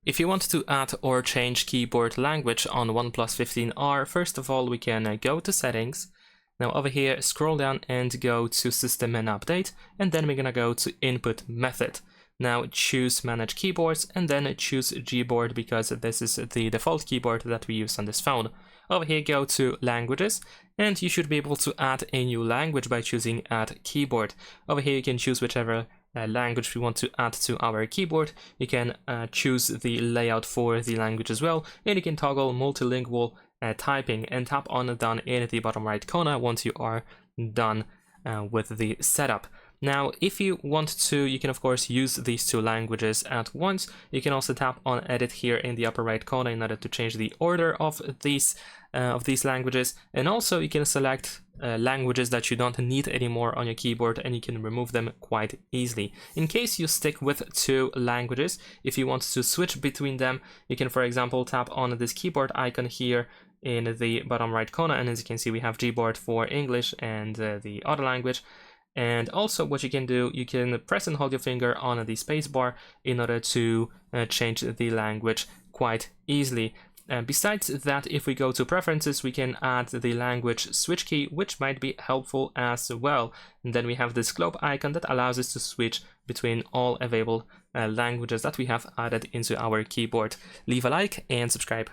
If you want to add or change keyboard language on OnePlus 15R, first of all, we can go to settings. Now over here, scroll down and go to system and update, and then we're gonna go to input method. Now choose manage keyboards and then choose Gboard because this is the default keyboard that we use on this phone. Over here, go to languages, and you should be able to add a new language by choosing add keyboard. Over here, you can choose whichever language we want to add to our keyboard. You can choose the layout for the language as well, and you can toggle multilingual typing and tap on down in the bottom right corner once you are done with the setup. Now, if you want to, you can of course use these two languages at once. You can also tap on edit here in the upper right corner in order to change the order of these languages, and also you can select languages that you don't need anymore on your keyboard, and you can remove them quite easily. In case you stick with two languages, if you want to switch between them, you can, for example, tap on this keyboard icon here in the bottom right corner, and as you can see, we have Gboard for English and the other language. And also what you can do, you can press and hold your finger on the spacebar in order to change the language quite easily. Besides that, if we go to preferences, we can add the language switch key, which might be helpful as well. And then we have this globe icon that allows us to switch between all available languages that we have added into our keyboard. Leave a like and subscribe.